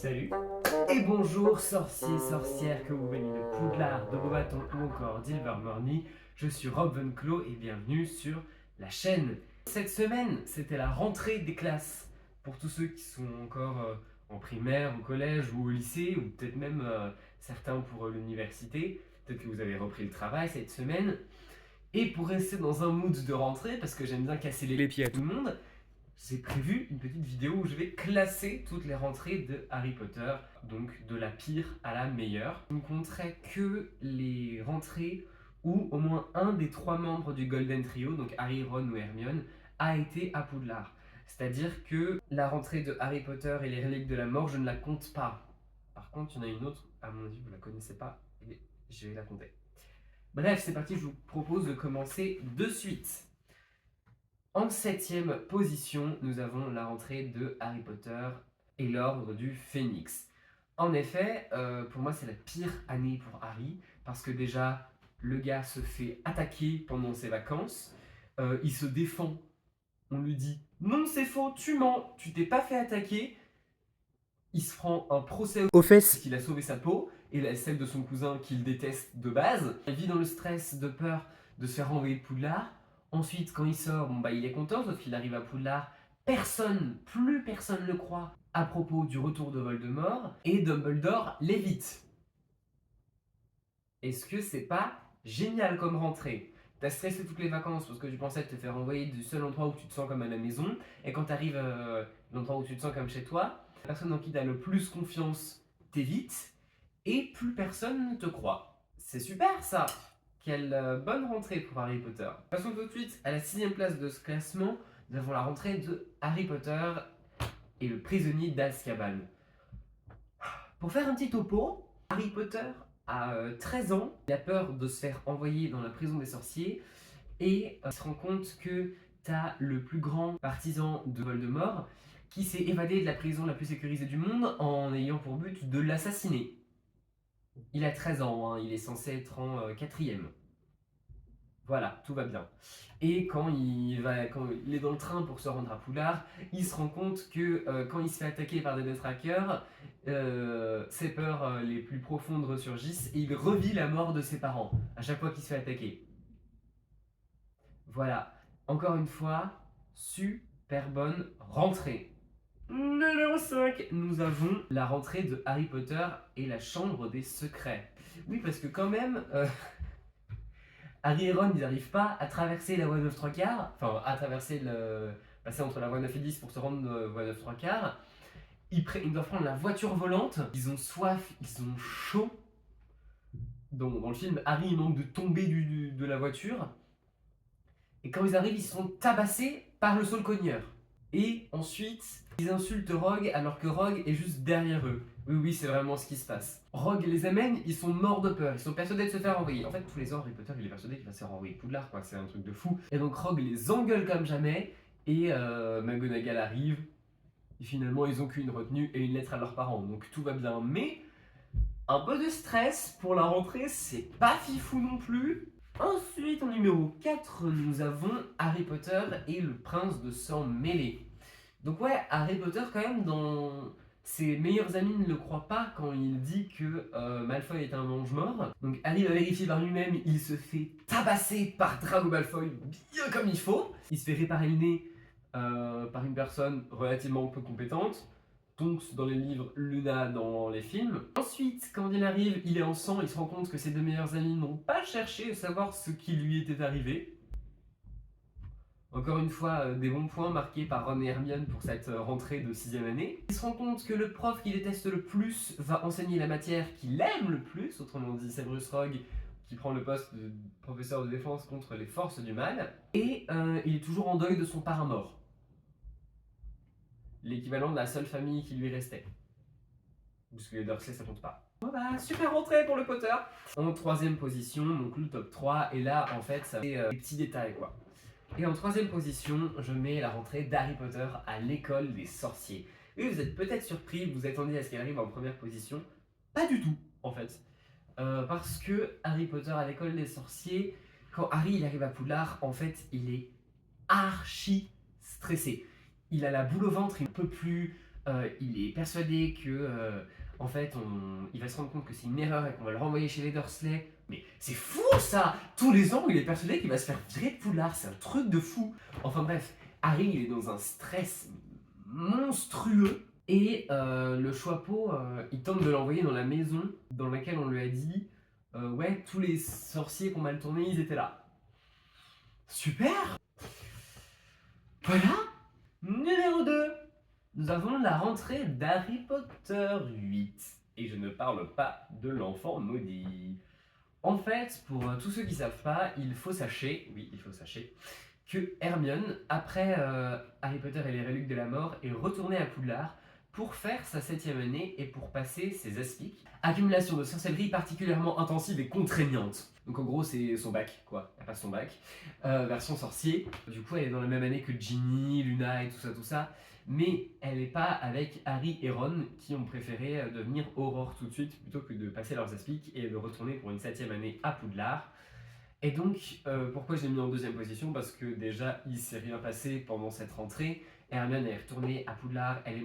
Salut et bonjour sorciers, sorcières, que vous veniez de Poudlard, de Beauxbatons ou encore d'Ilvermorny. Je suis Rob Venclos et bienvenue sur la chaîne. Cette semaine, c'était la rentrée des classes. Pour tous ceux qui sont encore en primaire, au collège ou au lycée, ou peut-être même certains pour l'université. Peut-être que vous avez repris le travail cette semaine. Et pour rester dans un mood de rentrée, parce que j'aime bien casser les pieds à tout le monde, j'ai prévu une petite vidéo où je vais classer toutes les rentrées de Harry Potter, donc de la pire à la meilleure. Je ne compterai que les rentrées où au moins un des trois membres du Golden Trio, donc Harry, Ron ou Hermione, a été à Poudlard. C'est-à-dire que la rentrée de Harry Potter et les reliques de la mort, je ne la compte pas. Par contre, il y en a une autre, à mon avis, vous ne la connaissez pas, et je vais la compter. Bref, c'est parti, je vous propose de commencer de suite. En 7ème position, nous avons la rentrée de Harry Potter et l'Ordre du Phénix. En effet, pour moi, c'est la pire année pour Harry, parce que déjà, le gars se fait attaquer pendant ses vacances, il se défend, on lui dit « Non, c'est faux, tu mens, tu t'es pas fait attaquer », il se prend un procès aux fesses parce qu'il a sauvé sa peau, et celle de son cousin qu'il déteste de base. Il vit dans le stress de peur de se faire renvoyer de Poudlard. Ensuite, quand il sort, il est content, sauf qu'il arrive à Poudlard. Plus personne ne le croit à propos du retour de Voldemort, et Dumbledore l'évite. Est-ce que c'est pas génial comme rentrée? T'as stressé toutes les vacances parce que tu pensais te faire renvoyer du seul endroit où tu te sens comme à la maison, et quand t'arrives à l'endroit où tu te sens comme chez toi, la personne en qui t'as le plus confiance t'évite, et plus personne ne te croit. C'est super ça! Quelle bonne rentrée pour Harry Potter. Passons tout de suite à la 6ème place de ce classement. Nous avons la rentrée de Harry Potter et le prisonnier d'Azkaban. Pour faire un petit topo, Harry Potter a 13 ans, il a peur de se faire envoyer dans la prison des sorciers et il se rend compte que t'as le plus grand partisan de Voldemort qui s'est évadé de la prison la plus sécurisée du monde en ayant pour but de l'assassiner. Il a 13 ans, hein, il est censé être en 4ème. Voilà, tout va bien. Et quand il est dans le train pour se rendre à Poudlard, il se rend compte que quand il se fait attaquer par des détraqueurs, ses peurs les plus profondes ressurgissent et il revit la mort de ses parents à chaque fois qu'il se fait attaquer. Voilà, encore une fois, super bonne rentrée. Numéro 5, nous avons la rentrée de Harry Potter et la chambre des secrets. Oui, parce que quand même, Harry et Ron, ils n'arrivent pas à traverser la voie 9 3 quarts, enfin à traverser passer entre la voie 9 et 10 pour se rendre voie 9 3 quarts. Ils doivent prendre la voiture volante, ils ont soif, ils ont chaud. Dans le film, Harry il manque de tomber de la voiture. Et quand ils arrivent, ils sont tabassés par le saule-cogneur. Et ensuite, ils insultent Rogue alors que Rogue est juste derrière eux. Oui, c'est vraiment ce qui se passe. Rogue les amène, ils sont morts de peur, ils sont persuadés de se faire renvoyer. En fait, tous les ans, Harry Potter, il est persuadé qu'il va se faire renvoyer Poudlard, quoi, c'est un truc de fou. Et donc Rogue les engueule comme jamais, et McGonagall arrive, et finalement, ils ont qu'une retenue et une lettre à leurs parents, donc tout va bien. Mais un peu de stress pour la rentrée, c'est pas fifou non plus. Ensuite, en numéro 4, nous avons Harry Potter et le prince de sang mêlé. Donc ouais, Harry Potter quand même, dans ses meilleurs amis ne le croient pas quand il dit que Malfoy est un mange-mort. Donc Harry va vérifier par lui-même, il se fait tabasser par Drago Malfoy bien comme il faut. Il se fait réparer le nez par une personne relativement peu compétente. Tonks dans les livres, Luna dans les films. Ensuite, quand il arrive, il est en sang, il se rend compte que ses deux meilleurs amis n'ont pas cherché à savoir ce qui lui était arrivé. Encore une fois, des bons points marqués par Ron et Hermione pour cette rentrée de 6ème année. Il se rend compte que le prof qu'il déteste le plus va enseigner la matière qu'il aime le plus, autrement dit Severus Rogue, qui prend le poste de professeur de défense contre les forces du mal. Et il est toujours en deuil de son parrain mort. L'équivalent de la seule famille qui lui restait. Parce que les Dursley, ça compte pas. Voilà, super rentrée pour le Potter. En 3ème position, donc le top 3, et là, en fait, ça fait des petits détails, quoi. Et en 3ème position, je mets la rentrée d'Harry Potter à l'école des sorciers. Oui, vous êtes peut-être surpris, vous attendez à ce qu'elle arrive en première position. Pas du tout, en fait. Parce que Harry Potter à l'école des sorciers, quand Harry il arrive à Poudlard, en fait, il est archi stressé. Il a la boule au ventre, il ne peut plus. Il est persuadé que, en fait, il va se rendre compte que c'est une erreur et qu'on va le renvoyer chez les Dursley. Mais c'est fou ça! Tous les ans, il est persuadé qu'il va se faire virer de Poudlard, c'est un truc de fou! Enfin bref, Harry, il est dans un stress monstrueux. Et le Choixpeau, il tente de l'envoyer dans la maison dans laquelle on lui a dit ouais, tous les sorciers qui ont mal tourné, ils étaient là. Super! Voilà! Numéro 2, nous avons la rentrée d'Harry Potter 8. Et je ne parle pas de l'enfant maudit. En fait, pour tous ceux qui ne savent pas, il faut sachez, oui, il faut sachez, que Hermione, après Harry Potter et les reliques de la mort, est retournée à Poudlard pour faire sa 7e année et pour passer ses aspics. Accumulation de sorcellerie particulièrement intensive et contraignante. Donc en gros, c'est son bac, quoi. Elle passe son bac. Version sorcier. Du coup, elle est dans la même année que Ginny, Luna et tout ça. Mais elle n'est pas avec Harry et Ron qui ont préféré devenir Aurore tout de suite plutôt que de passer leurs aspics et de retourner pour une 7e année à Poudlard. Et donc, pourquoi je l'ai mis en 2e position? Parce que déjà, il s'est rien passé pendant cette rentrée. Hermione est retournée à Poudlard, elle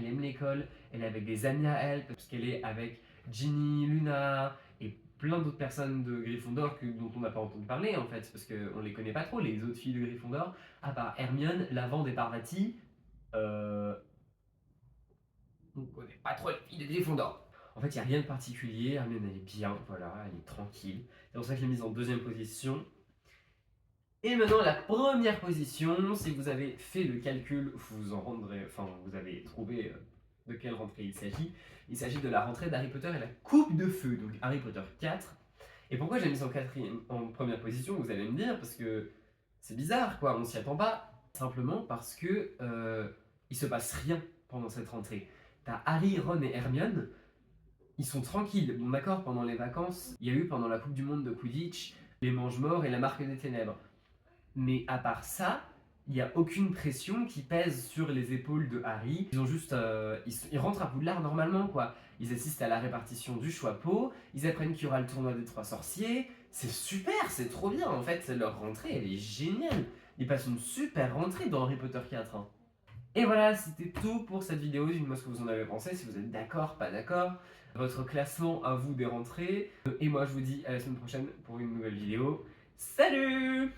aime l'école, elle est avec des amis à elle, parce qu'elle est avec Ginny, Luna et plein d'autres personnes de Gryffondor dont on n'a pas entendu parler en fait, parce qu'on les connaît pas trop, les autres filles de Gryffondor, à part Hermione, Lavande et Parvati, on connaît pas trop les filles de Gryffondor. En fait, il n'y a rien de particulier, Hermione elle est bien, voilà, elle est tranquille. C'est pour ça que je l'ai mise en 2e position. Et maintenant, la première position, si vous avez fait le calcul, vous en rendrez, enfin, vous avez trouvé de quelle rentrée il s'agit. Il s'agit de la rentrée d'Harry Potter et la Coupe de Feu, donc Harry Potter 4. Et pourquoi j'ai mis en première position, vous allez me dire, parce que c'est bizarre, quoi, on s'y attend pas. Simplement parce que il se passe rien pendant cette rentrée. T'as Harry, Ron et Hermione, ils sont tranquilles. Bon d'accord, pendant les vacances, il y a eu pendant la Coupe du Monde de Quidditch, les Mange-Morts et la Marque des Ténèbres. Mais à part ça, il n'y a aucune pression qui pèse sur les épaules de Harry. Ils ont juste, ils rentrent à Poudlard normalement quoi. Ils assistent à la répartition du Choixpeau, ils apprennent qu'il y aura le tournoi des 3 sorciers. C'est super, c'est trop bien en fait. Leur rentrée, elle est géniale. Ils passent une super rentrée dans Harry Potter 4. Hein. Et voilà, c'était tout pour cette vidéo. Dites-moi ce que vous en avez pensé, si vous êtes d'accord, pas d'accord. Votre classement à vous des rentrées. Et moi, je vous dis à la semaine prochaine pour une nouvelle vidéo. Salut!